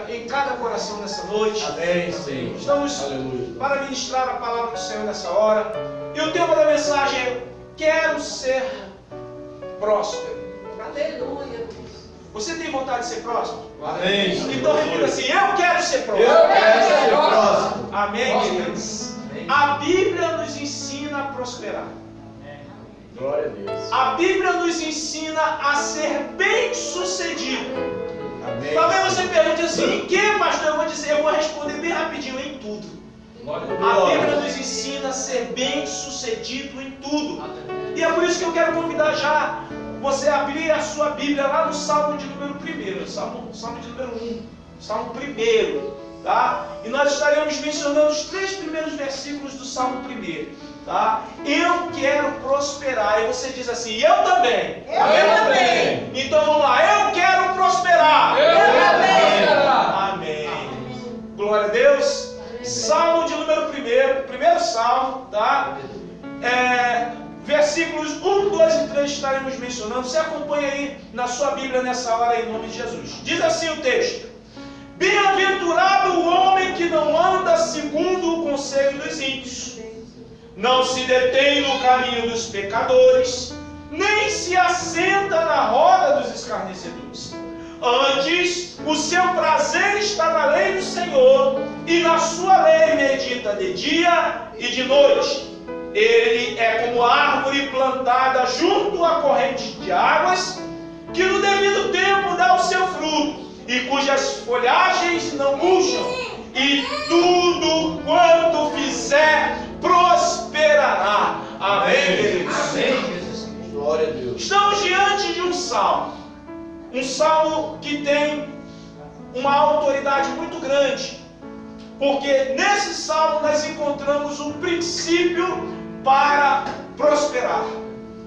Em cada coração nessa noite. Amém, Senhor. Estamos Aleluia. para ministrar a palavra do Senhor nessa hora. E o tema da mensagem é: quero ser próspero. Aleluia. Você tem vontade de ser próspero? Amém, Senhor. Então repita assim: eu quero ser próspero. Eu quero ser próspero. Amém, queridos? A Bíblia nos ensina a prosperar. Glória a Deus. A Bíblia nos ensina a ser bem-sucedido. Amém. Talvez você pergunte assim: em que, pastor? Eu vou responder bem rapidinho: em tudo. A Bíblia nos ensina a ser bem-sucedido em tudo. E é por isso que eu quero convidar já você a abrir a sua Bíblia lá no Salmo de número 1, Salmo de número 1, Salmo 1, tá? E nós estaremos mencionando os 3 primeiros versículos do Salmo 1. Tá? Eu quero prosperar. E você diz assim: eu também. Eu também. Então vamos lá: eu quero prosperar. Eu também. Amém. Glória a Deus. Salmo de número 1, primeiro Salmo, tá? Versículos 1, 2 e 3 estaremos mencionando. Você acompanha aí na sua Bíblia nessa hora em nome de Jesus. Diz assim o texto: bem-aventurado o homem que não anda segundo o conselho dos ímpios, não se detém no caminho dos pecadores, nem se assenta na roda dos escarnecedores. Antes, o seu prazer está na lei do Senhor, e na sua lei medita de dia e de noite. Ele é como árvore plantada junto à corrente de águas, que no devido tempo dá o seu fruto, e cujas folhagens não murcham, e tudo quanto fizer prosperará. Amém, queridos? Amém, Jesus. Glória a Deus. Estamos diante de um salmo que tem uma autoridade muito grande, porque nesse salmo nós encontramos um princípio para prosperar,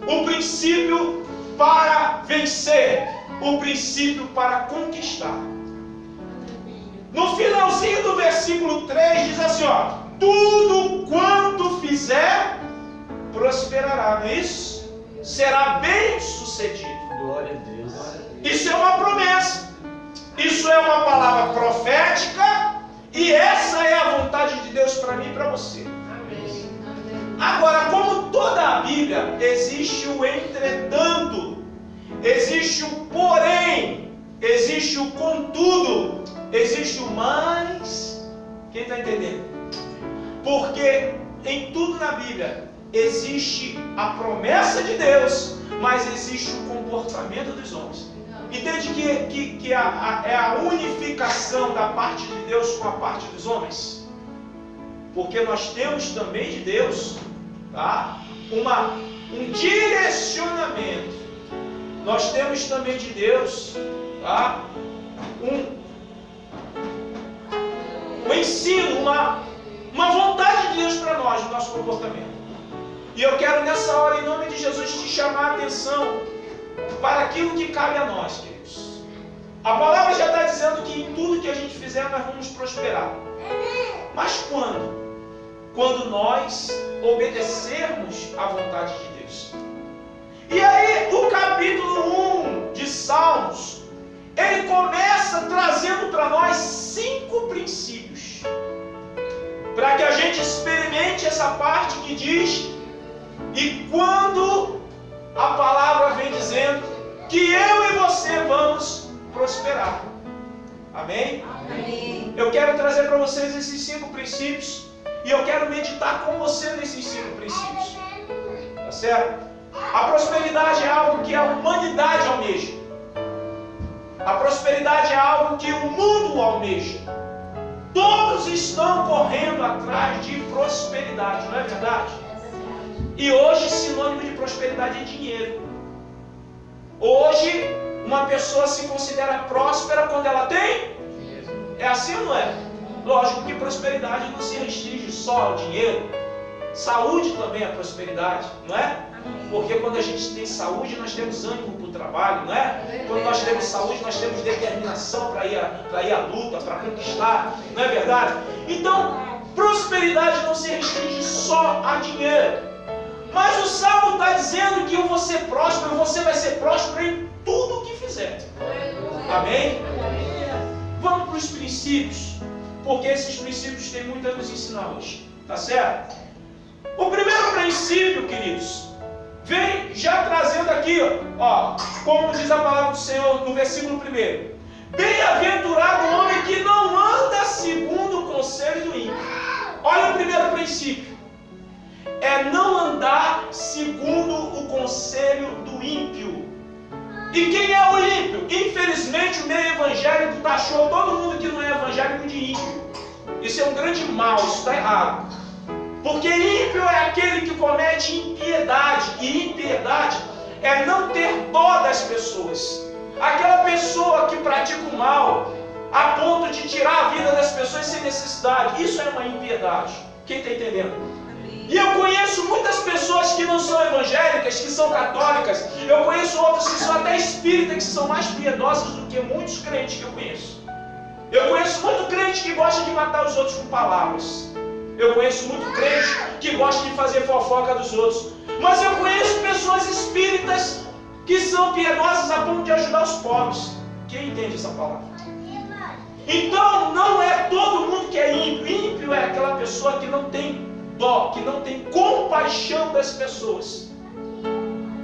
um princípio para vencer, um princípio para conquistar. No finalzinho do versículo 3 diz assim, ó: tudo quanto fizer prosperará, não é isso? Será bem sucedido. Glória a Deus. Isso é uma promessa, isso é uma palavra profética, e essa é a vontade de Deus para mim e para você. Agora, como toda a Bíblia, existe o entretanto, existe o porém, existe o contudo, existe o mais. Quem está entendendo? Porque em tudo na Bíblia existe a promessa de Deus, mas existe o comportamento dos homens. Entende que é a unificação da parte de Deus com a parte dos homens? Porque nós temos também de Deus, tá, um direcionamento. Nós temos também de Deus, tá, um ensino, uma vontade de Deus para nós, no nosso comportamento. E eu quero nessa hora, em nome de Jesus, te chamar a atenção para aquilo que cabe a nós, queridos. A palavra já está dizendo que em tudo que a gente fizer nós vamos prosperar. Mas quando? Quando nós obedecermos à vontade de Deus. E aí, o capítulo 1 de Salmos, ele começa trazendo para nós 5 princípios, para que a gente experimente essa parte que diz: e quando a palavra vem dizendo que eu e você vamos prosperar. Amém? Amém. Eu quero trazer para vocês esses 5 princípios, e eu quero meditar com você nesses 5 princípios. Tá certo? A prosperidade é algo que a humanidade almeja. A prosperidade é algo que o mundo almeja. Todos estão correndo atrás de prosperidade, não é verdade? E hoje sinônimo de prosperidade é dinheiro. Hoje, uma pessoa se considera próspera quando ela tem? É assim ou não é? Lógico que prosperidade não se restringe só ao dinheiro. Saúde também é prosperidade, não é? Porque quando a gente tem saúde, nós temos ânimo para o trabalho, não é? Quando nós temos saúde, nós temos determinação para ir à luta, para conquistar, não é verdade? Então, prosperidade não se restringe só a dinheiro. Mas o Salmo está dizendo que eu vou ser próspero, você vai ser próspero em tudo o que fizer. Amém? Vamos para os princípios, porque esses princípios têm muito a nos ensinar hoje. Tá certo? O primeiro princípio, queridos, vem já trazendo aqui, ó, como diz a palavra do Senhor no versículo 1. Bem-aventurado o homem que não anda segundo o conselho do ímpio. Olha o primeiro princípio. É não andar segundo o conselho do ímpio. E quem é o ímpio? Infelizmente o meio evangélico taxou todo mundo que não é evangélico de ímpio. Isso é um grande mal, isso está errado. Porque ímpio é aquele que comete impiedade. E impiedade é não ter dó das pessoas. Aquela pessoa que pratica o mal a ponto de tirar a vida das pessoas sem necessidade. Isso é uma impiedade. Quem está entendendo? E eu conheço muitas pessoas que não são evangélicas, que são católicas. Eu conheço outras que são até espíritas, que são mais piedosas do que muitos crentes que eu conheço. Eu conheço muito crente que gosta de matar os outros com palavras. Eu conheço muito crente que gosta de fazer fofoca dos outros. Mas eu conheço pessoas espíritas que são piedosas a ponto de ajudar os pobres. Quem entende essa palavra? Então não é todo mundo que é ímpio. Ímpio é aquela pessoa que não tem dó, que não tem compaixão das pessoas.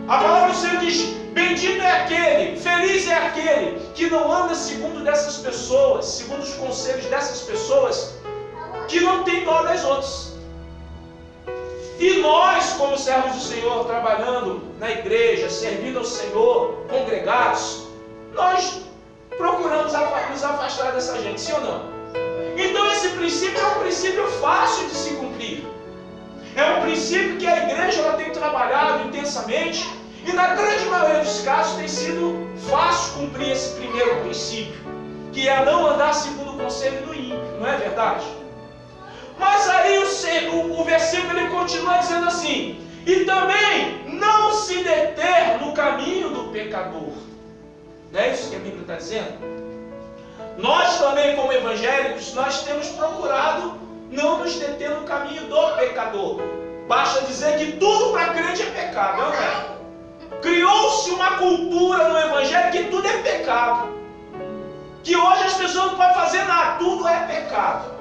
A palavra do Senhor diz: bendito é aquele, feliz é aquele que não anda segundo dessas pessoas, segundo os conselhos dessas pessoas, que não tem dó das outras. E nós, como servos do Senhor, trabalhando na igreja, servindo ao Senhor, congregados, nós procuramos nos afastar dessa gente, sim ou não? Então esse princípio é um princípio fácil de se cumprir. É um princípio que a igreja ela tem trabalhado intensamente, e na grande maioria dos casos tem sido fácil cumprir esse primeiro princípio, que é não andar segundo o conselho do ímpio, não é verdade? Mas aí o versículo ele continua dizendo assim: e também não se deter no caminho do pecador. Não é isso que a Bíblia está dizendo? Nós também, como evangélicos, nós temos procurado não nos deter no caminho do pecador. Basta dizer que tudo para crente é pecado, não é? Criou-se uma cultura no evangelho que tudo é pecado. Que hoje as pessoas não podem fazer nada, tudo é pecado.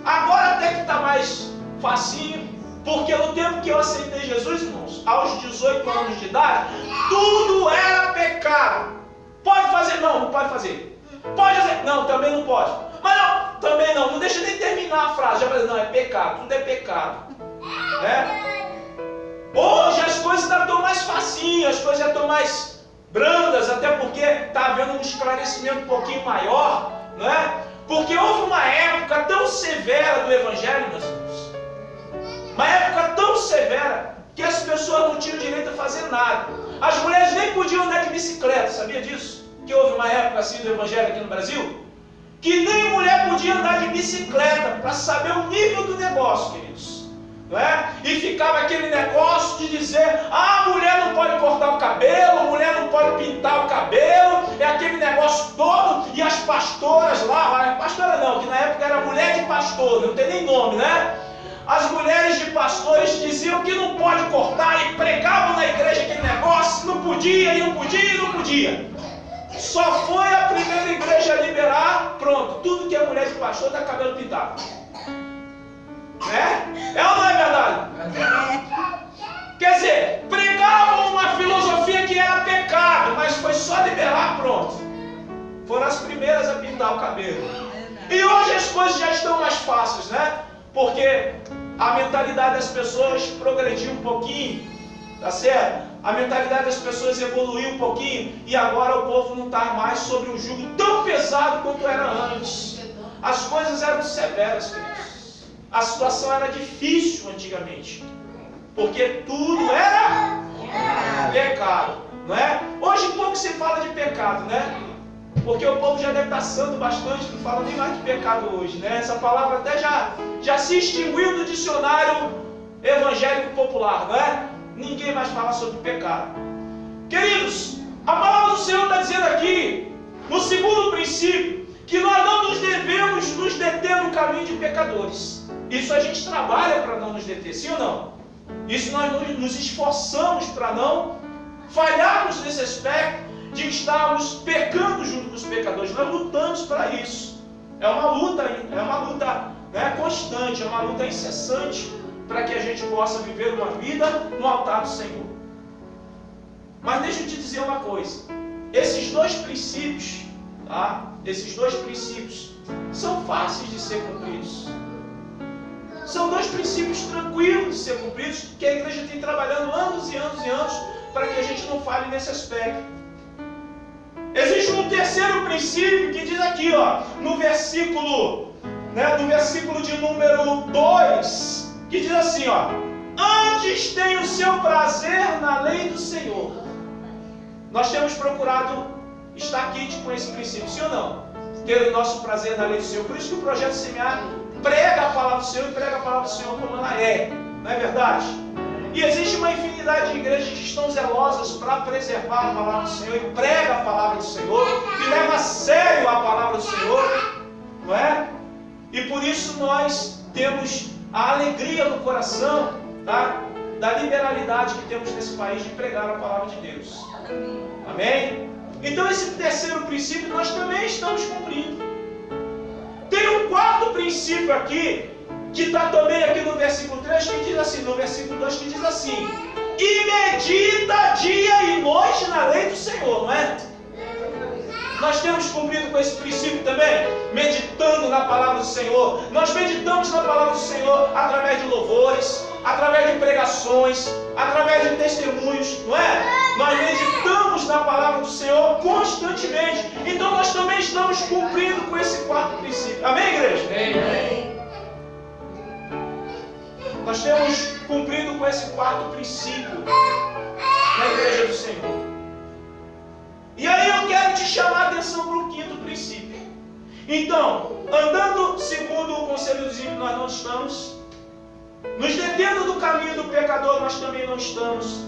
Agora até que está mais facinho, porque no tempo que eu aceitei Jesus, irmãos, aos 18 anos de idade, tudo era pecado. Pode fazer? Não, não pode fazer. Pode fazer? Não, também não pode. Mas não, também não, não deixa nem terminar a frase. Já vai dizer, não, é pecado, tudo é pecado. Né? Hoje as coisas estão mais facinhas, as coisas já estão mais brandas, até porque está havendo um esclarecimento um pouquinho maior, não é? Porque houve uma época tão severa do Evangelho, meus irmãos, uma época tão severa, que as pessoas não tinham direito a fazer nada. As mulheres nem podiam andar de bicicleta, sabia disso? Que houve uma época assim do Evangelho aqui no Brasil, que nem mulher podia andar de bicicleta, para saber o nível do negócio, queridos. Não é? E ficava aquele negócio de dizer, a mulher não pode cortar o cabelo, a mulher não pode pintar o cabelo, é aquele negócio todo, e as pastoras lá, pastora não, que na época era mulher de pastor, não tem nem nome, né? As mulheres de pastores diziam que não pode cortar e pregavam na igreja aquele negócio, não podia, e não podia, e não podia. Só foi a primeira igreja a liberar, pronto, tudo que é mulher de pastor está cabelo pintado. Né? É ou não é verdade? Quer dizer, pregavam uma filosofia que era pecado, mas foi só liberar, pronto. Foram as primeiras a pintar o cabelo. E hoje as coisas já estão mais fáceis, né? Porque a mentalidade das pessoas progrediu um pouquinho, tá certo? A mentalidade das pessoas evoluiu um pouquinho e agora o povo não está mais sobre um jugo tão pesado quanto era antes. As coisas eram severas, queridos. A situação era difícil antigamente, porque tudo era pecado, não é? Hoje pouco se fala de pecado, né? Porque o povo já deve estar santo bastante, não fala nem mais de pecado hoje, né? Essa palavra até já se extinguiu do dicionário evangélico popular, não é? Ninguém mais fala sobre pecado. Queridos, a palavra do Senhor está dizendo aqui, no segundo princípio, que nós não nos devemos nos deter no caminho de pecadores. Isso a gente trabalha para não nos deter, sim ou não? Isso nós nos esforçamos para não falharmos nesse aspecto de estarmos pecando junto com os pecadores. Nós lutamos para isso. É uma luta, né, constante, é uma luta incessante para que a gente possa viver uma vida no altar do Senhor. Mas deixa eu te dizer uma coisa. Esses dois princípios, tá? Esses dois princípios são fáceis de ser cumpridos. São dois princípios tranquilos de ser cumpridos, que a igreja tem trabalhando anos e anos e anos para que a gente não falhe nesse aspecto. Existe um terceiro princípio que diz aqui, ó, no versículo de número 2, que diz assim, ó: antes tem o seu prazer na lei do Senhor. Nós temos procurado estar aqui com esse princípio, sim ou não? Ter o nosso prazer na lei do Senhor. Por isso que o Projeto Semear prega a palavra do Senhor e prega a palavra do Senhor como ela é. Não é verdade? E existe uma infinidade de igrejas que estão zelosas para preservar a palavra do Senhor e prega a palavra do Senhor e leva a sério a palavra do Senhor, não é? E por isso nós temos a alegria no coração, tá? Da liberalidade que temos nesse país de pregar a palavra de Deus. Amém? Então esse terceiro princípio nós também estamos cumprindo. Tem um quarto princípio aqui, que está também aqui no versículo 3, que diz assim, no versículo 2, que diz assim: e medita dia e noite na lei do Senhor, não é? Nós temos cumprido com esse princípio também, meditando na palavra do Senhor. Nós meditamos na palavra do Senhor através de louvores, através de pregações, através de testemunhos, não é? Nós meditamos na palavra do Senhor constantemente. Então nós também estamos cumprindo com esse quarto princípio. Amém, igreja? Amém. Nós temos cumprido com esse quarto princípio na igreja do Senhor. E aí eu quero te chamar a atenção para o quinto princípio. Então, andando segundo o conselho dos ímpios, nós não estamos. Nos detendo do caminho do pecador, nós também não estamos.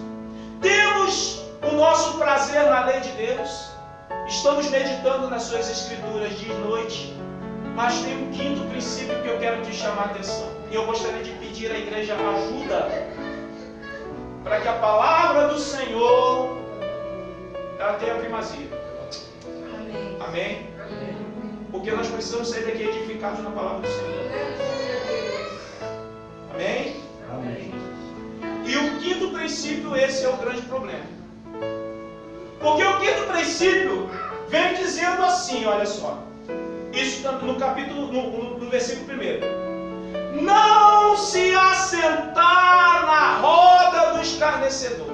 Temos o nosso prazer na lei de Deus. Estamos meditando nas suas escrituras dia e noite. Mas tem um quinto princípio que eu quero te chamar a atenção. E eu gostaria de pedir à igreja ajuda para que a palavra do Senhor ela tenha primazia. Amém. Amém? Porque nós precisamos sair daqui edificados na palavra do Senhor. Amém? Amém. E o quinto princípio, esse é o grande problema. Porque o quinto princípio vem dizendo assim, olha só. Isso no capítulo, no versículo 1. Não se assentar na roda do escarnecedor.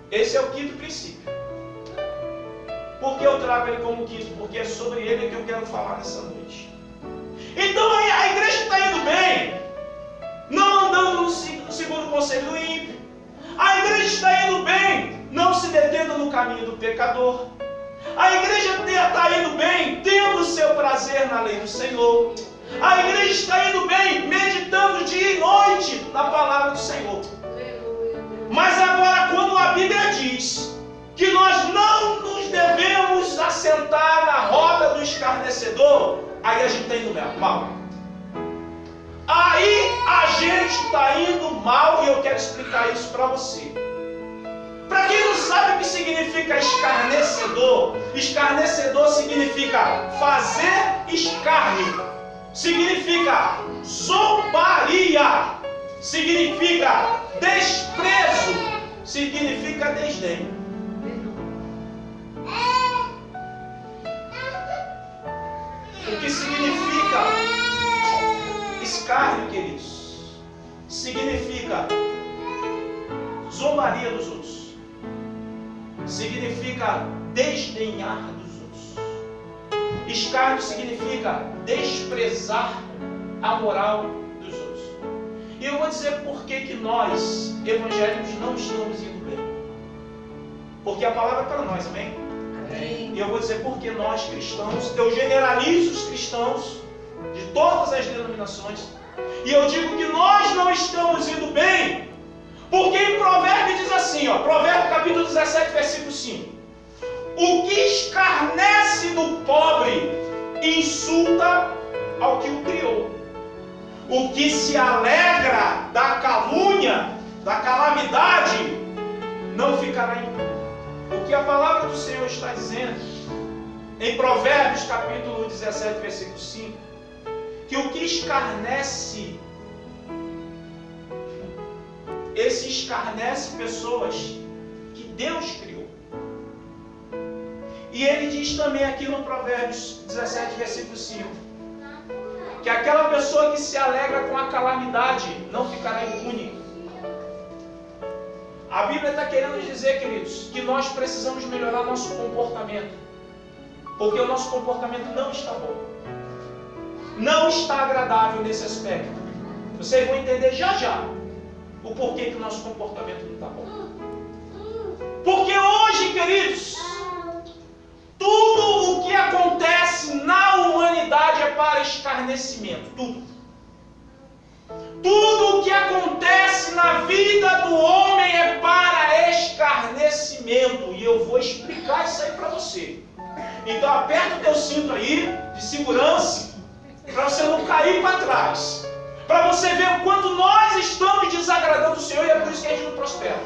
Esse é o quinto princípio. Por que eu trago ele como quinto? Porque é sobre ele que eu quero falar nessa noite. Então a igreja está indo bem, não andando no segundo conselho do ímpio. A igreja está indo bem, não se detendo no caminho do pecador. A igreja está indo bem, tendo o seu prazer na lei do Senhor. A igreja está indo bem, meditando dia e noite na palavra do Senhor. Mas agora, quando a Bíblia diz que nós não nos devemos assentar na roda do escarnecedor, aí a gente está indo mal. Aí a gente está indo mal e eu quero explicar isso para você. Para quem não sabe o que significa escarnecedor, escarnecedor significa fazer escárnio, significa zombaria, significa desprezo, significa desdém. O que significa escárnio, queridos? Significa zombaria dos outros. Significa desdenhar dos outros. Escárnio significa desprezar a moral dos outros. E eu vou dizer por que nós, evangélicos, não estamos indo bem. Porque a palavra é para nós, amém? Amém. E eu vou dizer porque nós cristãos, eu generalizo os cristãos de todas as denominações, e eu digo que nós não estamos indo bem, porque em Provérbios diz assim, ó, Provérbios capítulo 17, versículo 5: o que escarnece do pobre insulta ao que o criou. O que se alegra da calúnia, da calamidade, não ficará impune. O que a palavra do Senhor está dizendo em Provérbios capítulo 17, versículo 5, que o que escarnece, esse escarnece pessoas que Deus criou. E ele diz também aqui no Provérbios 17, versículo 5, que aquela pessoa que se alegra com a calamidade não ficará impune. A Bíblia está querendo dizer, queridos, que nós precisamos melhorar nosso comportamento, porque o nosso comportamento não está bom, não está agradável nesse aspecto. Vocês vão entender já já o porquê que o nosso comportamento não está bom. Porque hoje, queridos, tudo o que acontece na humanidade é para escarnecimento. Tudo o que acontece na vida do homem é para escarnecimento. E eu vou explicar isso aí para você. Então aperta o teu cinto aí de segurança, para você não cair para trás, para você ver o quanto nós estamos desagradando o Senhor, e é por isso que a gente não prospera.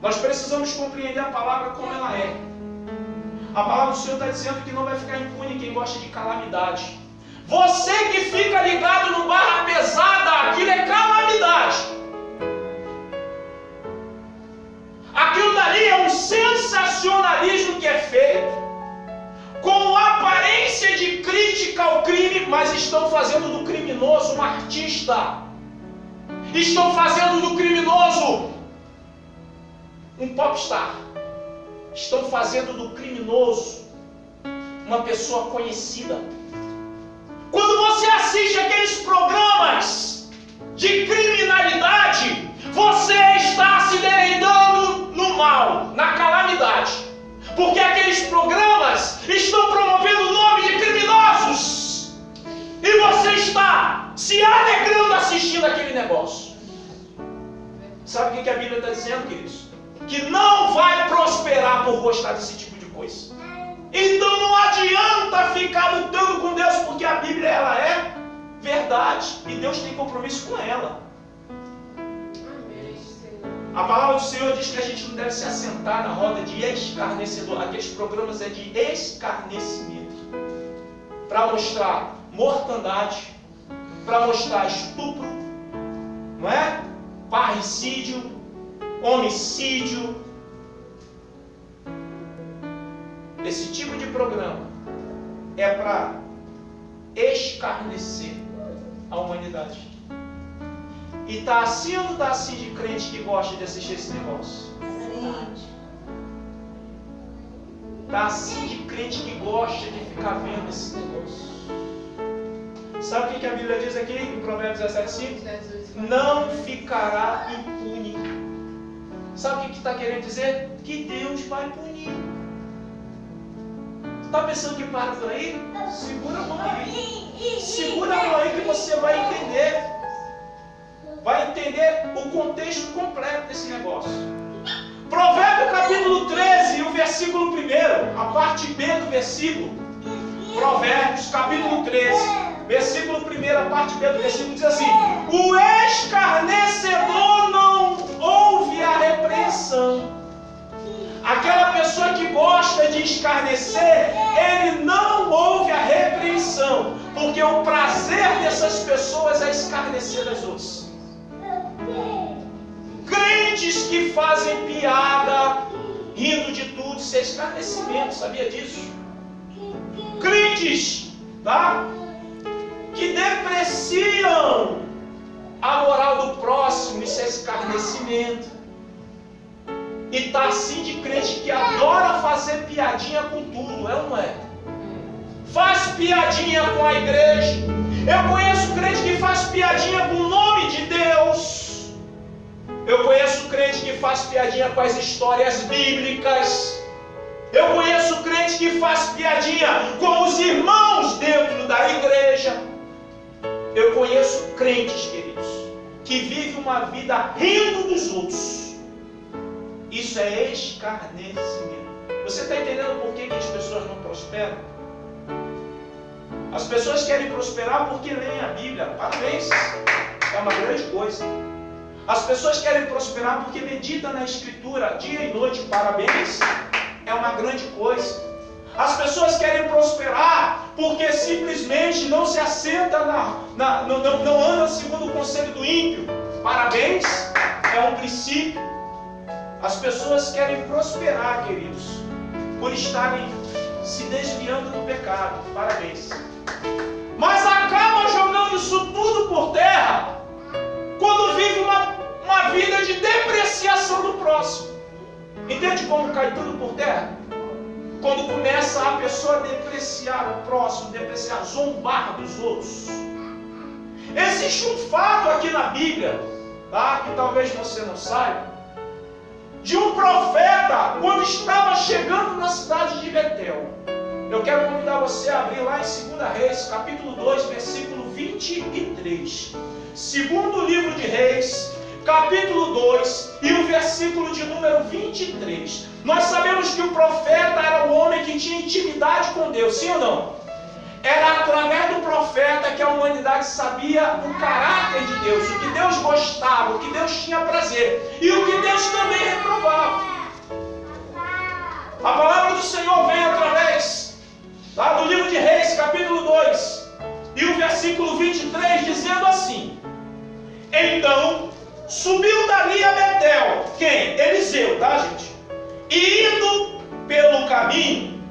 Nós precisamos compreender a palavra como ela é. A palavra do Senhor está dizendo que não vai ficar impune quem gosta de calamidade. Você que fica ligado no barra pesada, aquilo é calamidade. Aquilo dali é um sensacionalismo que é feito com aparência de crítica ao crime, mas estão fazendo do criminoso um artista. Estão fazendo do criminoso um popstar. Estão fazendo do criminoso uma pessoa conhecida. Quando você assiste aqueles programas de criminalidade, você está se deleitando no mal, na calamidade. Porque aqueles programas estão promovendo o nome de criminosos. E você está se alegrando assistindo aquele negócio. Sabe o que a Bíblia está dizendo, queridos? Que não vai prosperar por gostar desse tipo de coisa. Então não adianta ficar lutando com Deus, porque a Bíblia ela é verdade e Deus tem compromisso com ela. A palavra do Senhor diz que a gente não deve se assentar na roda de escarnecedor. Aqueles programas é de escarnecimento, para mostrar mortandade, para mostrar estupro, não é? Parricídio, homicídio. Esse tipo de programa é para escarnecer a humanidade. E está assim ou não está assim de crente que gosta de assistir esse negócio? Está assim de crente que gosta de ficar vendo esse negócio. Sabe o que a Bíblia diz aqui em Provérbios 17:5? Não ficará impune. Sabe o que está querendo dizer? Que Deus vai punir. Está pensando que para por aí? Segura a mão aí. Segura a mão aí que você vai entender. Vai entender o contexto completo desse negócio. Provérbio capítulo 13, o versículo 1, a parte B do versículo. Provérbios capítulo 13, versículo 1, a parte B do versículo diz assim: o escarnecedor não ouve a repreensão. Aquela pessoa que gosta de escarnecer, ele não ouve a repreensão, porque o prazer dessas pessoas é escarnecer das outras. Crentes que fazem piada, rindo de tudo, isso é escarnecimento, sabia disso? Crentes, tá? Que depreciam a moral do próximo, isso é escarnecimento. E está assim de crente que adora fazer piadinha com tudo, é ou não é? Faz piadinha com a igreja. Eu conheço crente que faz piadinha com o nome de Deus. faz piadinha com as histórias bíblicas. Eu conheço crente que faz piadinha com os irmãos dentro da igreja. Eu conheço crentes, queridos, que vivem uma vida rindo dos outros. Isso é escarnecimento. Você está entendendo por que as pessoas não prosperam? As pessoas querem prosperar porque leem a Bíblia. Parabéns, é uma grande coisa. As pessoas querem prosperar porque meditam na Escritura dia e noite. Parabéns, é uma grande coisa. As pessoas querem prosperar porque simplesmente não se assenta não anda segundo o conselho do ímpio. Parabéns, é um princípio. As pessoas querem prosperar, queridos, por estarem se desviando do pecado. Parabéns. Mas acaba jogando isso tudo por terra quando vive uma vida de depreciação do próximo. Entende como cai tudo por terra? Quando começa a pessoa a depreciar o próximo, zombar dos outros. Existe um fato aqui na Bíblia, tá? Que talvez você não saiba, de um profeta quando estava chegando na cidade de Betel. Eu quero convidar você a abrir lá em 2 Reis, capítulo 2, versículo 23. Segundo livro de Reis, capítulo 2 e o versículo de número 23. Nós sabemos que o profeta era o homem que tinha intimidade com Deus, sim ou não? Era através do profeta que a humanidade sabia o caráter de Deus, o que Deus gostava, o que Deus tinha prazer e o que Deus também reprovava. A palavra do Senhor vem através do livro de Reis, capítulo 2 e o versículo 23, dizendo assim: então subiu dali a Betel. Quem? Eliseu, tá, gente? E indo pelo caminho,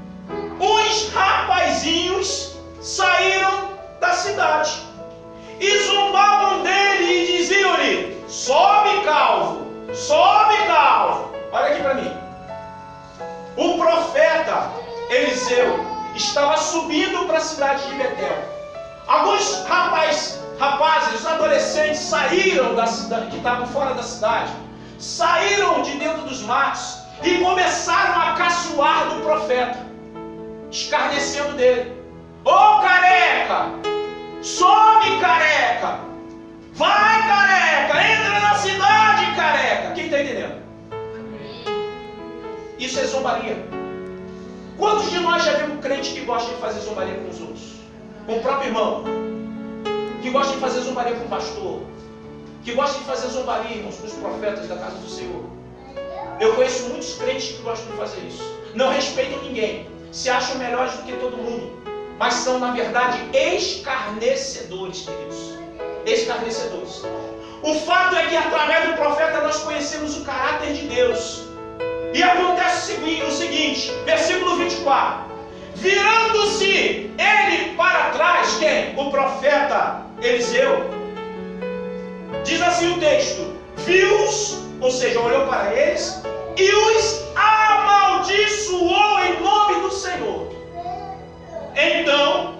uns rapazinhos saíram da cidade e zombavam dele e diziam-lhe: sobe, calvo, sobe, calvo. Olha aqui para mim. O profeta Eliseu estava subindo para a cidade de Betel. Alguns rapazes, adolescentes, saíram da cidade, que estavam fora da cidade, saíram de dentro dos matos e começaram a caçoar do profeta, escarnecendo dele. Ô careca, sobe, careca, vai, careca, entra na cidade, careca. Quem está entendendo? Isso é zombaria. Quantos de nós já vimos crente que gosta de fazer zombaria com os outros? Com o próprio irmão, que gosta de fazer zombaria com o pastor, que gosta de fazer zombaria, irmãos, com os profetas da casa do Senhor. Eu conheço muitos crentes que gostam de fazer isso. Não respeitam ninguém, se acham melhores do que todo mundo, mas são, na verdade, escarnecedores, queridos. Escarnecedores. O fato é que através do profeta nós conhecemos o caráter de Deus. E acontece o seguinte, versículo 24. Virando-se ele para trás, quem? O profeta Eliseu. Diz assim o texto: viu-os, ou seja, olhou para eles e os amaldiçoou em nome do Senhor. Então,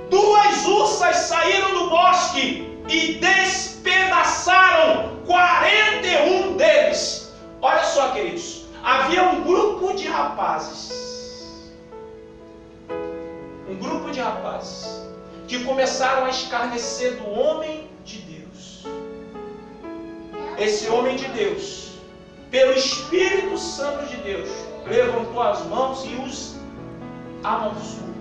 duas ursas saíram do bosque e despedaçaram 41 deles. Olha só, queridos, havia um grupo de rapazes. Que começaram a escarnecer do homem de Deus. Esse homem de Deus, pelo Espírito Santo de Deus, levantou as mãos e os amaldiçoou.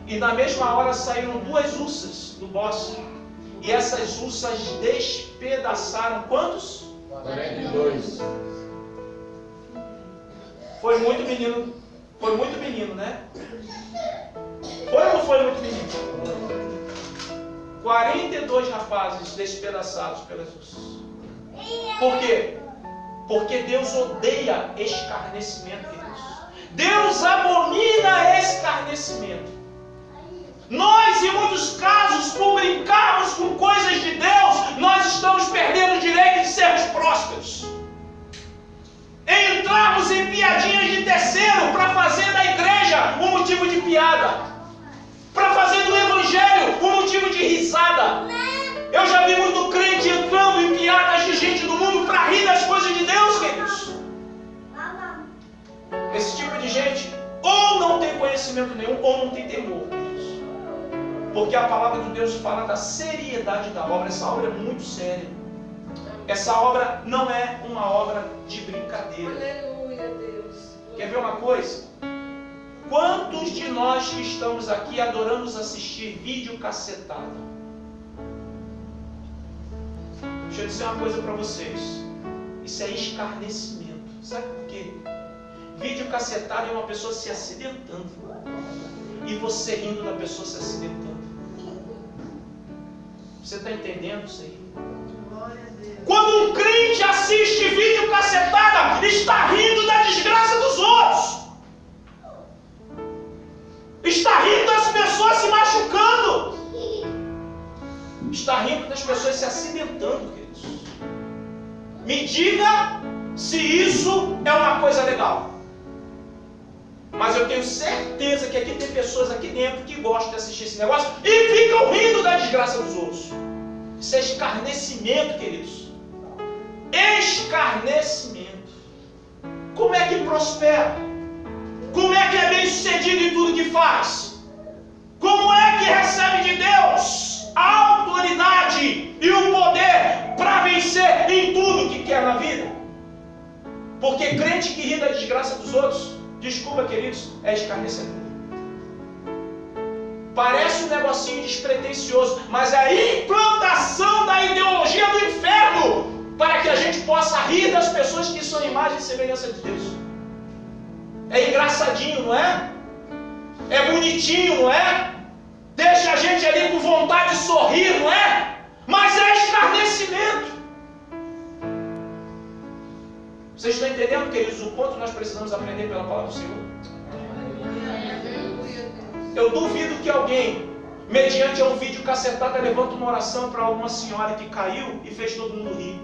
E na mesma hora saíram duas ursas do bosque. E essas ursas despedaçaram quantos? 42. Foi muito menino, né? Foi ou não foi muito menino? 42 rapazes despedaçados pelas ursas. Por quê? Porque Deus odeia escarnecimento, queridos. Deus abomina escarnecimento. Nós, em muitos casos, por brincarmos com coisas de Deus, nós estamos perdendo o direito de sermos prósperos. Entrarmos em piadinhas de terceiro para fazer da igreja um motivo de piada, para fazer do evangelho um motivo de risada. Eu já vi muito crente entrando em piadas de gente do mundo para rir das coisas de Deus, conhecimento nenhum ou não tem temor. Porque a palavra de Deus fala da seriedade da obra. Essa obra é muito séria. Essa obra não é uma obra de brincadeira. Aleluia, Deus. Quer ver uma coisa? Quantos de nós que estamos aqui adoramos assistir vídeo cacetado? Deixa eu dizer uma coisa para vocês. Isso é escarnecimento. Sabe por quê? Vídeo cacetado é uma pessoa se acidentando. E você rindo da pessoa se acidentando. Você está entendendo isso aí? Quando um crente assiste vídeo cacetada, está rindo da desgraça dos outros. Está rindo das pessoas se machucando. Está rindo das pessoas se acidentando, queridos. Me diga se isso é uma coisa legal. Mas eu tenho certeza que aqui tem pessoas aqui dentro que gostam de assistir esse negócio e ficam rindo da desgraça dos outros. Isso é escarnecimento, queridos. Escarnecimento. Como é que prospera? Como é que é bem sucedido em tudo que faz? Como é que recebe de Deus a autoridade e o poder para vencer em tudo que quer na vida? Porque crente que ri da desgraça dos outros, desculpa, queridos, é escarnecedor. Parece um negocinho despretensioso, mas é a implantação da ideologia do inferno para que a gente possa rir das pessoas que são imagem e semelhança de Deus. É engraçadinho, não é? É bonitinho, não é? Deixa a gente ali com vontade de sorrir, não é? Mas é escarnecimento. Vocês estão entendendo, queridos, o quanto nós precisamos aprender pela palavra do Senhor? Eu duvido que alguém, mediante um vídeo cacetado, levanta uma oração para alguma senhora que caiu e fez todo mundo rir.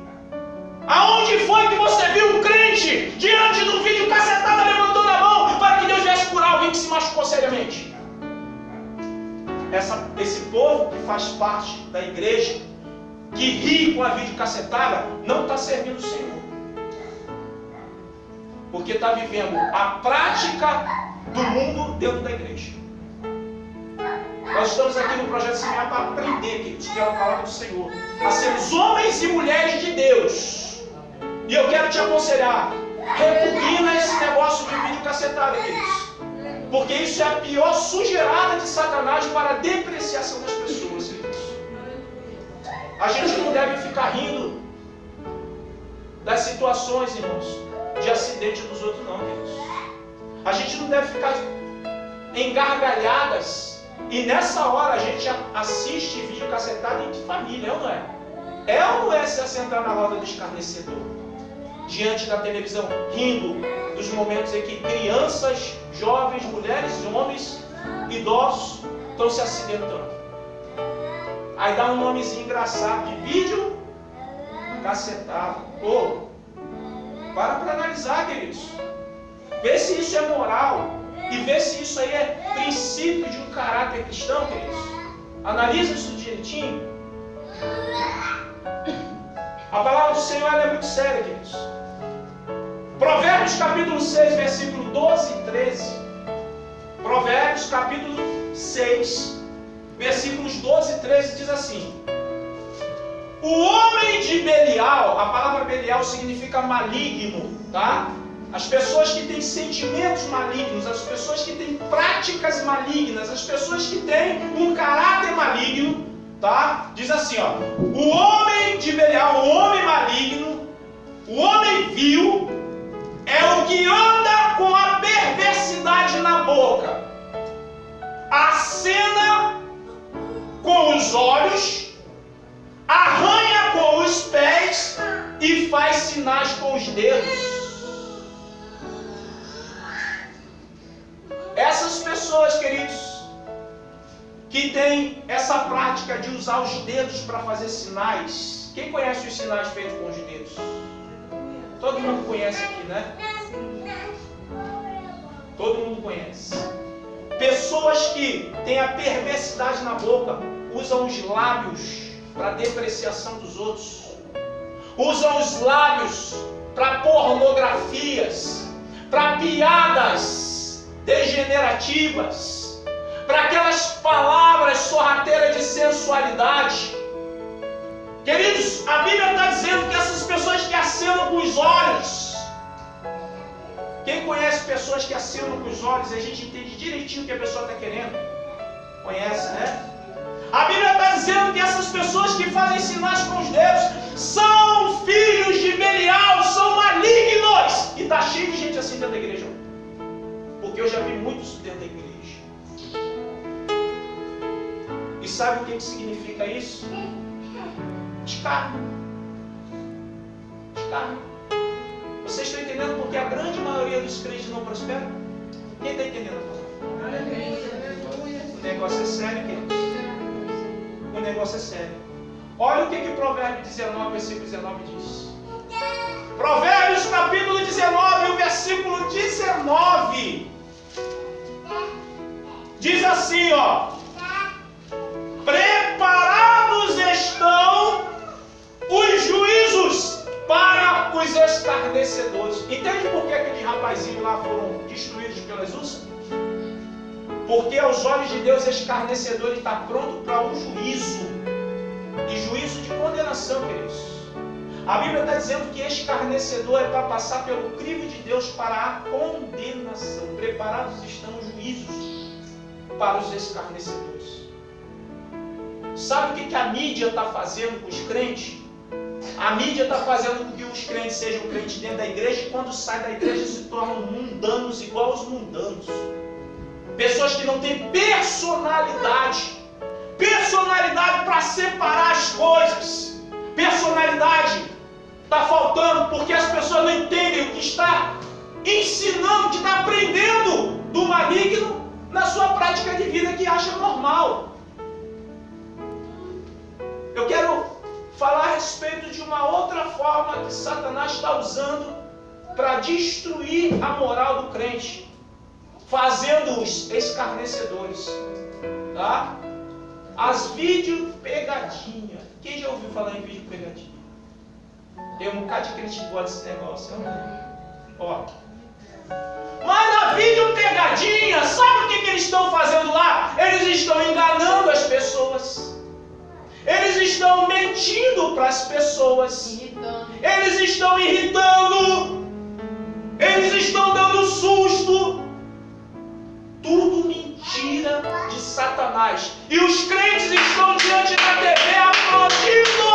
Aonde foi que você viu um crente diante de um vídeo cacetado levantando a mão para que Deus viesse curar alguém que se machucou seriamente? Esse povo que faz parte da igreja, que ri com a vídeo cacetada, não está servindo o Senhor. Porque está vivendo a prática do mundo dentro da igreja. Nós estamos aqui no Projeto Semear para aprender, queridos, pela palavra do Senhor, a sermos homens e mulheres de Deus. E eu quero te aconselhar, repugna esse negócio de vídeo cacetado, queridos. Porque isso é a pior sujeirada de Satanás para a depreciação das pessoas, queridos. A gente não deve ficar rindo das situações, irmãos, de acidente dos outros, não, queridos. A gente não deve ficar em gargalhadas. E nessa hora a gente assiste vídeo cacetado em família, é ou não é? É ou não é se assentar na roda do escarnecedor? Diante da televisão, rindo dos momentos em que crianças, jovens, mulheres, homens, idosos estão se acidentando. Aí dá um nomezinho engraçado de vídeo cacetado. Ô, para analisar, queridos. Vê se isso é moral. E vê se isso aí é princípio de um caráter cristão, queridos. Analisa isso direitinho. A palavra do Senhor é muito séria, queridos. Provérbios capítulo 6, versículo 12 e 13. Provérbios capítulo 6, versículos 12 e 13 diz assim: o homem de Belial, a palavra Belial significa maligno, tá? As pessoas que têm sentimentos malignos, as pessoas que têm práticas malignas, as pessoas que têm um caráter maligno, tá? Diz assim, ó: o homem de Belial, o homem maligno, o homem vil, é o que anda com a perversidade na boca, acena com os olhos, arranha com os pés e faz sinais com os dedos. Essas pessoas, queridos, que têm essa prática de usar os dedos para fazer sinais. Quem conhece os sinais feitos com os dedos? Todo mundo conhece aqui, né? Todo mundo conhece. Pessoas que têm a perversidade na boca, usam os lábios para depreciação dos outros. Usam os lábios para pornografias, para piadas degenerativas, para aquelas palavras sorrateiras de sensualidade. Queridos, a Bíblia está dizendo que essas pessoas que acenam com os olhos, quem conhece pessoas que acenam com os olhos, a gente entende direitinho o que a pessoa está querendo. Conhece, né? A Bíblia está dizendo que essas pessoas que fazem sinais com os dedos são filhos de Belial, são malignos. E está cheio de gente assim dentro da igreja. Porque eu já vi muitos dentro da igreja. E sabe o que significa isso? Escárnio. Escárnio. Vocês estão entendendo porque a grande maioria dos crentes não prospera? Quem está entendendo? O negócio é sério, querido. O negócio é sério. Olha o que Provérbios 19, versículo 19 diz. Provérbios capítulo 19, o versículo 19. Diz assim, ó. Preparados estão os juízos para os escarnecedores. Entende por que aqueles rapazinhos lá foram destruídos pelas ursas? Porque aos olhos de Deus escarnecedor está pronto para um juízo. E juízo de condenação, queridos. A Bíblia está dizendo que escarnecedor é para passar pelo crivo de Deus para a condenação. Preparados estão os juízos para os escarnecedores. Sabe o que a mídia está fazendo com os crentes? A mídia está fazendo com que os crentes sejam crentes dentro da igreja e quando saem da igreja se tornam mundanos igual aos mundanos. Pessoas que não têm personalidade. Personalidade para separar as coisas. Personalidade está faltando porque as pessoas não entendem o que está ensinando, que está aprendendo do maligno na sua prática de vida que acha normal. Eu quero falar a respeito de uma outra forma que Satanás está usando para destruir a moral do crente, fazendo-os escarnecedores, tá? As vídeo pegadinha. Quem já ouviu falar em vídeo pegadinha? Tem um bocado de crente que gosta desse negócio, ó. Mas na vídeo pegadinha, sabe o que eles estão fazendo lá? Eles estão enganando as pessoas. Eles estão mentindo para as pessoas. Eles estão irritando. Eles estão dando susto. Tudo mentira de Satanás. E os crentes estão diante da TV aplaudindo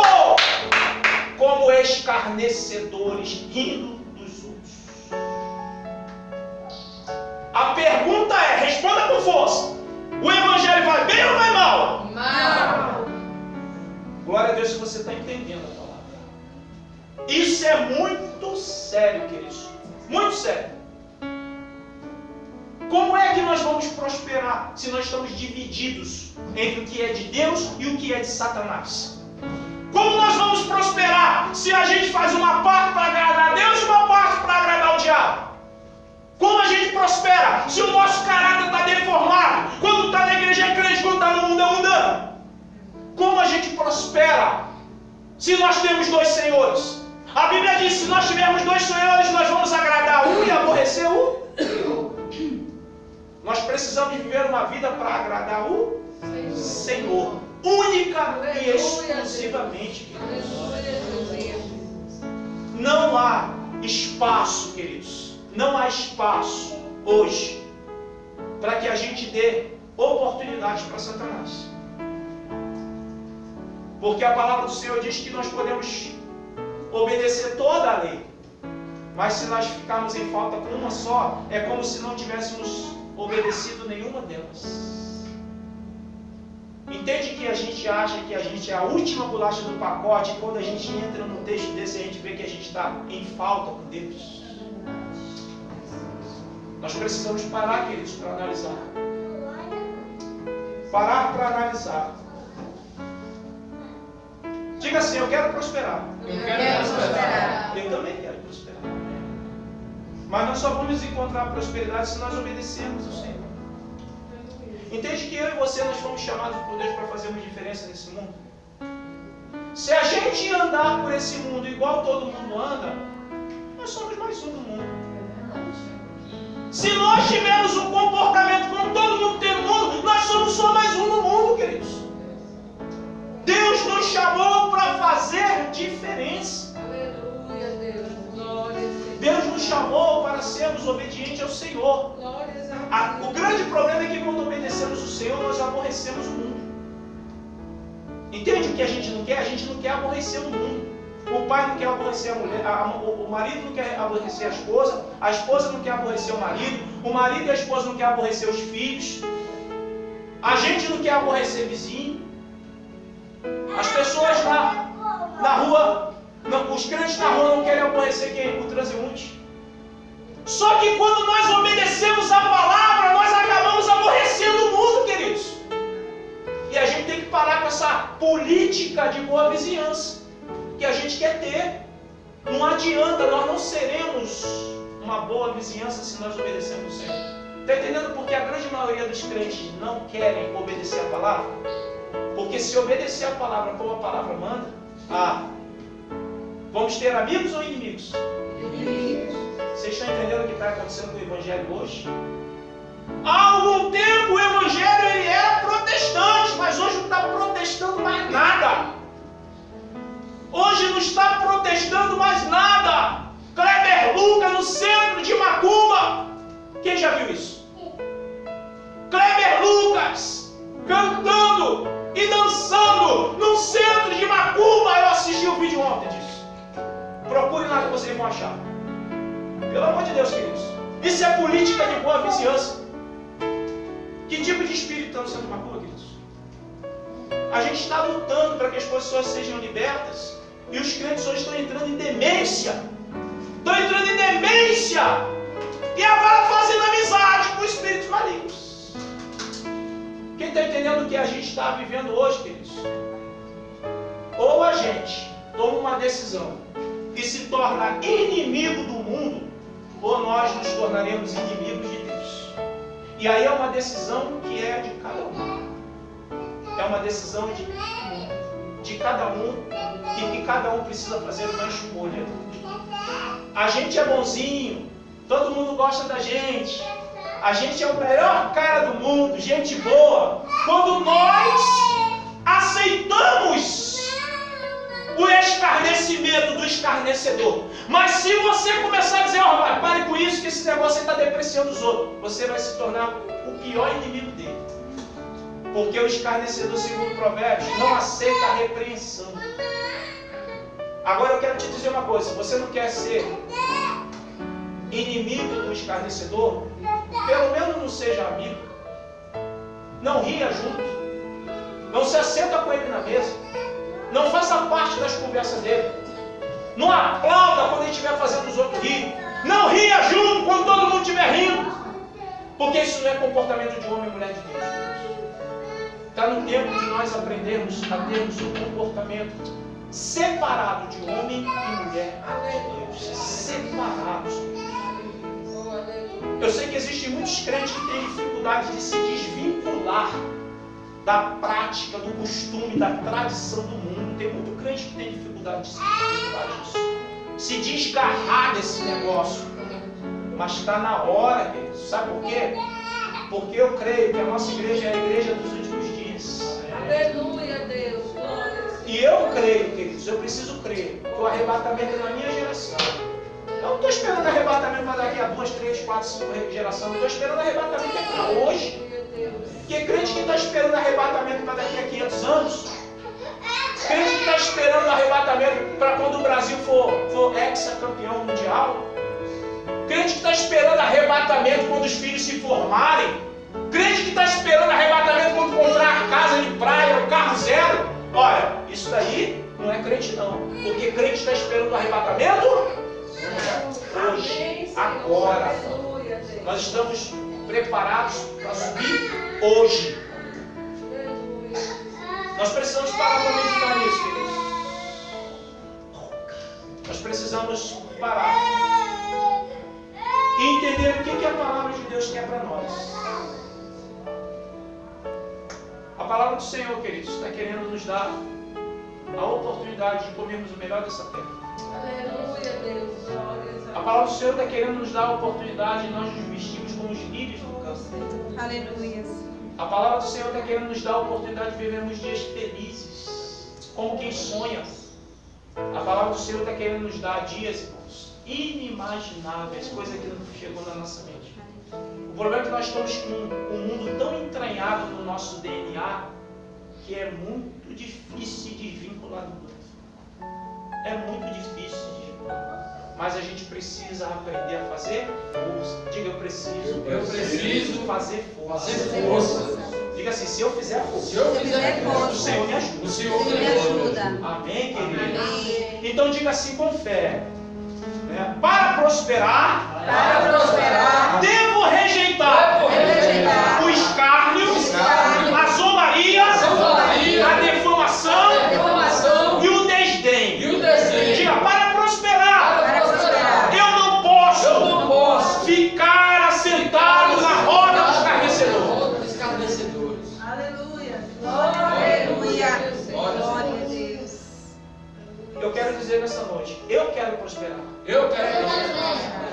como escarnecedores, rindo dos outros. A pergunta é, responda com força. O evangelho vai bem ou vai mal? Mal. Glória a Deus que você está entendendo a palavra. Isso é muito sério, queridos. Muito sério. Como é que nós vamos prosperar se nós estamos divididos entre o que é de Deus e o que é de Satanás? Como nós vamos prosperar se a gente faz uma parte para agradar a Deus e uma parte para agradar o diabo? Como a gente prospera se o nosso caráter está deformado? Quando está na igreja é crente, quando está no mundo é mundano. Como a gente prospera se nós temos dois senhores? A Bíblia diz que se nós tivermos dois senhores, nós vamos agradar um e aborrecer o. Nós precisamos viver uma vida para agradar o Senhor. Única e exclusivamente, queridos. Não há espaço, queridos. Não há espaço hoje para que a gente dê oportunidade para Satanás. Porque a palavra do Senhor diz que nós podemos obedecer toda a lei. Mas se nós ficarmos em falta com uma só, é como se não tivéssemos obedecido nenhuma delas. Entende que a gente acha que a gente é a última bolacha do pacote e quando a gente entra num texto desse a gente vê que a gente está em falta com Deus? Nós precisamos parar, queridos, para analisar. Parar para analisar. Diga assim, eu quero prosperar. Eu quero prosperar. Eu também quero prosperar. Mas nós só vamos encontrar prosperidade se nós obedecermos ao Senhor. Entende que eu e você nós fomos chamados por Deus para fazermos diferença nesse mundo? Se a gente andar por esse mundo igual todo mundo anda, nós somos mais um do mundo. Se nós tivermos um comportamento como todo mundo tem no mundo, nós somos só mais um no mundo, queridos. Deus nos chamou para fazer diferença. Aleluia, Deus. Glória a Deus. Deus nos chamou para sermos obedientes ao Senhor. O grande problema é que quando obedecemos o Senhor, nós aborrecemos o mundo. Entende o que a gente não quer? A gente não quer aborrecer o mundo. O pai não quer aborrecer a mulher, o marido não quer aborrecer a esposa não quer aborrecer o marido e a esposa não quer aborrecer os filhos, a gente não quer aborrecer vizinho, as pessoas na rua, os crentes na rua não querem aborrecer quem? O transeunte. Só que quando nós obedecemos a palavra, nós acabamos aborrecendo o mundo, queridos. E a gente tem que parar com essa política de boa vizinhança que a gente quer ter. Não adianta, nós não seremos uma boa vizinhança se nós obedecemos o Senhor. Está entendendo porque a grande maioria dos crentes não querem obedecer a palavra? Porque se obedecer a palavra como a palavra manda, vamos ter amigos ou inimigos? Inimigos. Vocês estão entendendo o que está acontecendo com o Evangelho hoje? Há algum tempo o Evangelho ele era protestante, mas hoje não está protestando mais nada. Hoje não está protestando mais nada. Kleber Lucas no centro de Macumba. Quem já viu isso? Kleber Lucas cantando e dançando no centro de Macumba. Eu assisti o vídeo ontem disso. Procure lá que vocês vão achar. Pelo amor de Deus, queridos. Isso é política de boa vizinhança. Que tipo de espírito está no centro de Macumba, queridos? A gente está lutando para que as pessoas sejam libertas. E os crentes hoje estão entrando em demência. Estão entrando em demência. E agora fazendo amizade com espíritos malignos. Quem está entendendo o que a gente está vivendo hoje, queridos? Ou a gente toma uma decisão e se torna inimigo do mundo, ou nós nos tornaremos inimigos de Deus. E aí é uma decisão que é de cada um. É uma decisão de cada um e que cada um precisa fazer uma escolha. A gente é bonzinho, todo mundo gosta da gente, a gente é o melhor cara do mundo, gente boa. Quando nós aceitamos o escarnecimento do escarnecedor. Mas se você começar a dizer, pare com isso, que esse negócio aí está depreciando os outros, você vai se tornar o pior inimigo dele. Porque o escarnecedor, segundo Provérbios, não aceita a repreensão. Agora eu quero te dizer uma coisa, se você não quer ser inimigo do escarnecedor, pelo menos não seja amigo. Não ria junto. Não se assenta com ele na mesa. Não faça parte das conversas dele. Não aplauda quando ele estiver fazendo os outros rir. Não ria junto quando todo mundo estiver rindo. Porque isso não é comportamento de homem e mulher de Deus. Está no tempo de nós aprendermos a termos um comportamento separado de homem e mulher de Deus. Separados. Eu sei que existem muitos crentes que têm dificuldade de se desvincular da prática, do costume, da tradição do mundo. Tem muito crente que tem dificuldade de se desvincular disso. Se desgarrar desse negócio. Mas está na hora, queridos. Sabe por quê? Porque eu creio que a nossa igreja é a igreja dos últimos dias. Aleluia, Deus. E eu creio, queridos, eu preciso crer que o arrebatamento é na minha geração. Eu não estou esperando arrebatamento para daqui a 2, 3, 4, 5 gerações. Eu estou esperando arrebatamento para hoje. Porque crente que está esperando arrebatamento para daqui a 500 anos, crente que está esperando arrebatamento para quando o Brasil for ex-campeão mundial, crente que está esperando arrebatamento quando os filhos se formarem, crente que está esperando arrebatamento quando comprar a casa de praia, o carro zero. Olha, isso daí não é crente não, porque crente está esperando o arrebatamento hoje, agora. Nós estamos preparados para subir hoje. Nós precisamos parar para meditar nisso, queridos. Nós precisamos parar e entender o que a palavra de Deus quer para nós. A palavra do Senhor, queridos, está querendo nos dar a oportunidade de comermos o melhor dessa terra. Aleluia, Deus. A A palavra do Senhor está querendo nos dar a oportunidade de nós nos vestirmos como os lírios do campo. Aleluia. A palavra do Senhor está querendo nos dar a oportunidade de vivermos dias felizes, como quem sonha. A palavra do Senhor está querendo nos dar dias, irmãos, inimagináveis, coisa que não chegou na nossa mente. O problema é que nós estamos com um mundo tão entranhado no nosso DNA que é muito difícil de vincular do outro. É muito difícil de vincular. Mas a gente precisa aprender a fazer força. Diga, eu preciso fazer força. Diga assim, se eu fizer força, o Senhor me ajuda. O Senhor me ajuda. Amém, querido? Amém. Então diga assim com fé. Né? Para prosperar, devo rejeitar o escárnio, a zombaria, a defamação e o desdém. Diga, para prosperar, eu não posso ficar assentado na roda dos escarnecedores. Aleluia. Glória a Deus. Eu quero dizer nessa noite, eu quero prosperar. Eu quero prosperar.